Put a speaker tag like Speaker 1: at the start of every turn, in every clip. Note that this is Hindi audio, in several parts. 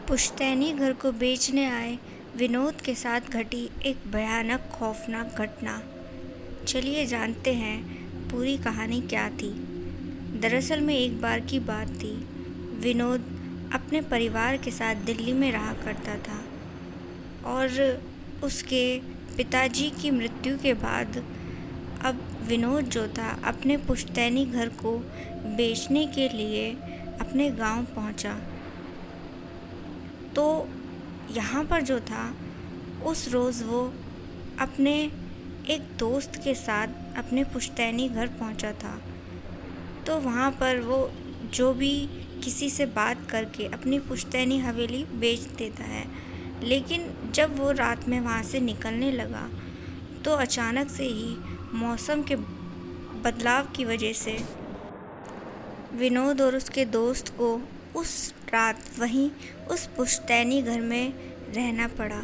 Speaker 1: पुश्तैनी घर को बेचने आए विनोद के साथ घटी एक भयानक खौफनाक घटना। चलिए जानते हैं पूरी कहानी क्या थी। दरअसल में एक बार की बात थी। विनोद अपने परिवार के साथ दिल्ली में रहा करता था और उसके पिताजी की मृत्यु के बाद अब विनोद जो था अपने पुश्तैनी घर को बेचने के लिए अपने गांव पहुंचा। तो यहाँ पर जो था उस रोज़ वो अपने एक दोस्त के साथ अपने पुश्तैनी घर पहुँचा था। तो वहाँ पर वो जो भी किसी से बात करके अपनी पुश्तैनी हवेली बेच देता है, लेकिन जब वो रात में वहाँ से निकलने लगा तो अचानक से ही मौसम के बदलाव की वजह से विनोद और उसके दोस्त को उस रात वहीं उस पुश्तैनी घर में रहना पड़ा।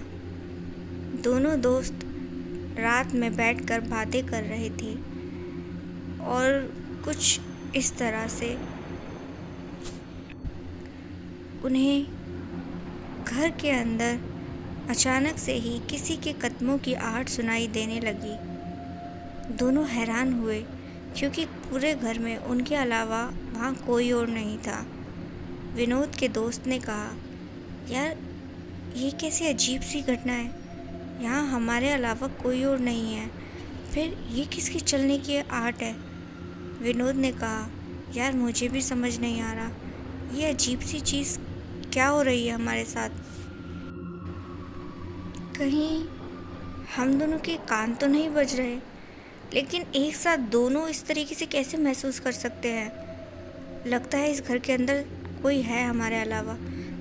Speaker 1: दोनों दोस्त रात में बैठकर बातें कर रहे थे और कुछ इस तरह से उन्हें घर के अंदर अचानक से ही किसी के कदमों की आहट सुनाई देने लगी। दोनों हैरान हुए क्योंकि पूरे घर में उनके अलावा वहाँ कोई और नहीं था। विनोद के दोस्त ने कहा, यार ये कैसी अजीब सी घटना है, यहाँ हमारे अलावा कोई और नहीं है, फिर ये किसकी चलने की आहट है। विनोद ने कहा, यार मुझे भी समझ नहीं आ रहा, ये अजीब सी चीज़ क्या हो रही है हमारे साथ। कहीं हम दोनों के कान तो नहीं बज रहे, लेकिन एक साथ दोनों इस तरीके से कैसे महसूस कर सकते हैं। लगता है इस घर के अंदर कोई है हमारे अलावा,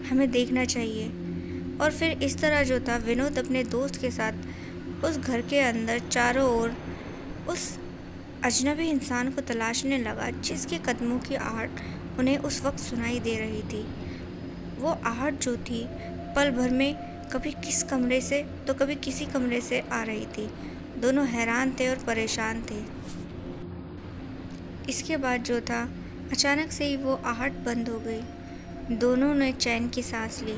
Speaker 1: हमें देखना चाहिए। और फिर इस तरह जो था विनोद अपने दोस्त के साथ उस घर के अंदर चारों ओर उस अजनबी इंसान को तलाशने लगा जिसके कदमों की आहट उन्हें उस वक्त सुनाई दे रही थी। वो आहट जो थी पल भर में कभी किस कमरे से तो कभी किसी कमरे से आ रही थी। दोनों हैरान थे और परेशान थे। इसके बाद जो था अचानक से ही वो आहट बंद हो गई। दोनों ने चैन की सांस ली।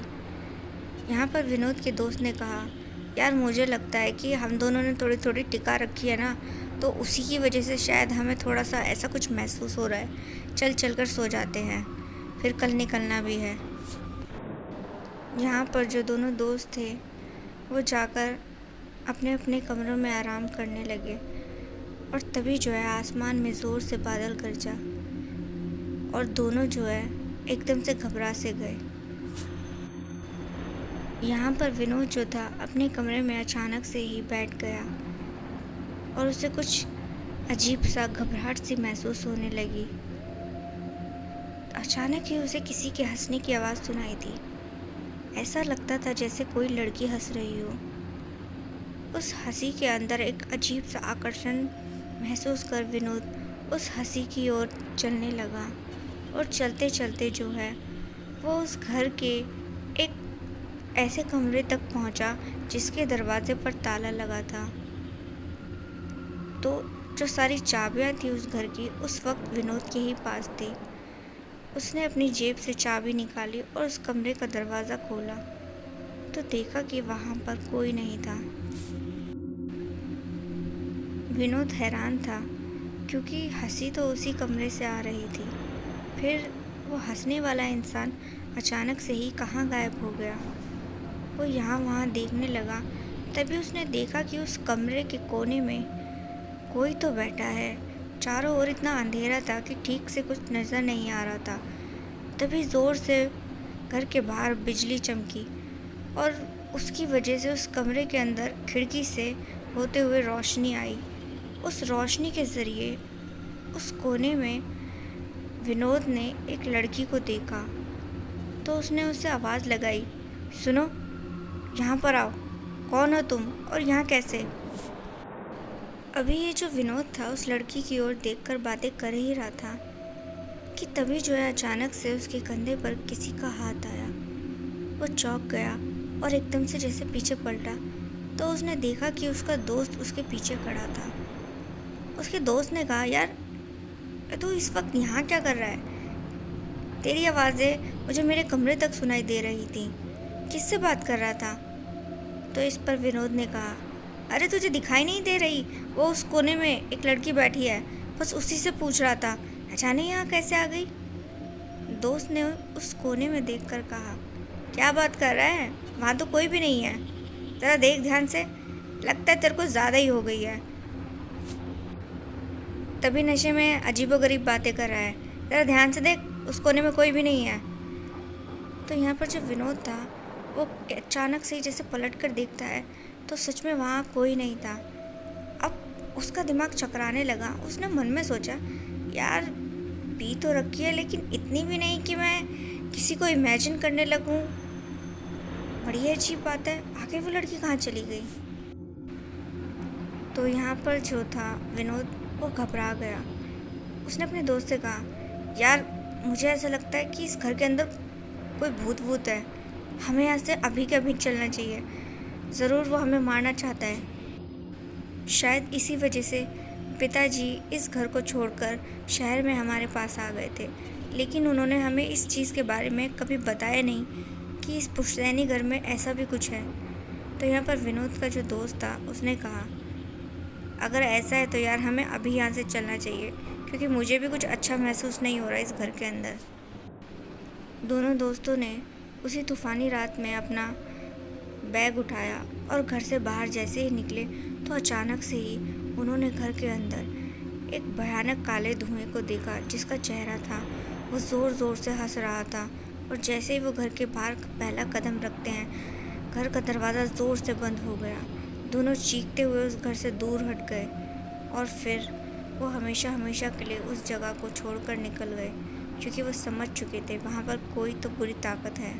Speaker 1: यहाँ पर विनोद के दोस्त ने कहा, यार मुझे लगता है कि हम दोनों ने थोड़ी थोड़ी टिका रखी है ना, तो उसी की वजह से शायद हमें थोड़ा सा ऐसा कुछ महसूस हो रहा है। चल कर सो जाते हैं, फिर कल निकलना भी है। यहाँ पर जो दोनों दोस्त थे वो जाकर अपने अपने कमरों में आराम करने लगे और तभी जो है आसमान में ज़ोर से बादल गरजा और दोनों जो है एकदम से घबरा से गए। यहाँ पर विनोद जो था अपने कमरे में अचानक से ही बैठ गया और उसे कुछ अजीब सा घबराहट सी महसूस होने लगी। अचानक ही उसे किसी के हंसने की आवाज़ सुनाई दी। ऐसा लगता था जैसे कोई लड़की हंस रही हो। उस हंसी के अंदर एक अजीब सा आकर्षण महसूस कर विनोद उस हंसी की ओर चलने लगा और चलते चलते जो है वो उस घर के एक ऐसे कमरे तक पहुंचा जिसके दरवाजे पर ताला लगा था। तो जो सारी चाबियां थी उस घर की उस वक्त विनोद के ही पास थी। उसने अपनी जेब से चाबी निकाली और उस कमरे का दरवाज़ा खोला तो देखा कि वहाँ पर कोई नहीं था। विनोद हैरान था क्योंकि हंसी तो उसी कमरे से आ रही थी, फिर वो हंसने वाला इंसान अचानक से ही कहाँ गायब हो गया। वो यहाँ वहाँ देखने लगा, तभी उसने देखा कि उस कमरे के कोने में कोई तो बैठा है। चारों ओर इतना अंधेरा था कि ठीक से कुछ नज़र नहीं आ रहा था। तभी ज़ोर से घर के बाहर बिजली चमकी और उसकी वजह से उस कमरे के अंदर खिड़की से होते हुए रोशनी आई। उस रोशनी के ज़रिए उस कोने में विनोद ने एक लड़की को देखा तो उसने उससे आवाज़ लगाई, सुनो यहाँ पर आओ, कौन हो तुम और यहाँ कैसे। अभी ये जो विनोद था उस लड़की की ओर देखकर बातें कर ही रहा था कि तभी जो है अचानक से उसके कंधे पर किसी का हाथ आया। वो चौंक गया और एकदम से जैसे पीछे पलटा तो उसने देखा कि उसका दोस्त उसके पीछे खड़ा था। उसके दोस्त ने कहा, यार तू इस वक्त यहाँ क्या कर रहा है? तेरी आवाज़ें मुझे मेरे कमरे तक सुनाई दे रही थी। किससे बात कर रहा था? तो इस पर विनोद ने कहा, अरे तुझे दिखाई नहीं दे रही? वो उस कोने में एक लड़की बैठी है, बस उसी से पूछ रहा था, अचानक यहाँ कैसे आ गई? दोस्त ने उस कोने में देखकर कहा, क्या बात कर रहा है? वहाँ तो कोई भी नहीं है। ज़रा देख ध्यान से, लगता है तेरे को ज़्यादा ही हो गई है। तभी नशे में अजीबोगरीब बातें कर रहा है। ज़रा ध्यान से देख, उस कोने में कोई भी नहीं है। तो यहाँ पर जो विनोद था वो अचानक से ही जैसे पलट कर देखता है तो सच में वहाँ कोई नहीं था। अब उसका दिमाग चकराने लगा। उसने मन में सोचा, यार पी तो रखी है लेकिन इतनी भी नहीं कि मैं किसी को इमेजिन करने लगूं। बड़ी अजीब बात है, आगे वो लड़की कहाँ चली गई? तो यहाँ पर जो था विनोद, वो घबरा गया। उसने अपने दोस्त से कहा, यार मुझे ऐसा लगता है कि इस घर के अंदर कोई भूत है। हमें यहाँ से अभी के अभी चलना चाहिए। ज़रूर वो हमें मारना चाहता है। शायद इसी वजह से पिताजी इस घर को छोड़कर शहर में हमारे पास आ गए थे, लेकिन उन्होंने हमें इस चीज़ के बारे में कभी बताया नहीं कि इस पुश्तैनी घर में ऐसा भी कुछ है। तो यहाँ पर विनोद का जो दोस्त था उसने कहा, अगर ऐसा है तो यार हमें अभी यहाँ से चलना चाहिए, क्योंकि मुझे भी कुछ अच्छा महसूस नहीं हो रहा इस घर के अंदर। दोनों दोस्तों ने उसी तूफ़ानी रात में अपना बैग उठाया और घर से बाहर जैसे ही निकले तो अचानक से ही उन्होंने घर के अंदर एक भयानक काले धुएं को देखा, जिसका चेहरा था वो ज़ोर ज़ोर से हंस रहा था। और जैसे ही वो घर के बाहर पहला कदम रखते हैं, घर का दरवाज़ा ज़ोर से बंद हो गया। दोनों चीखते हुए उस घर से दूर हट गए और फिर वो हमेशा हमेशा के लिए उस जगह को छोड़कर निकल गए, क्योंकि वो समझ चुके थे वहाँ पर कोई तो बुरी ताकत है।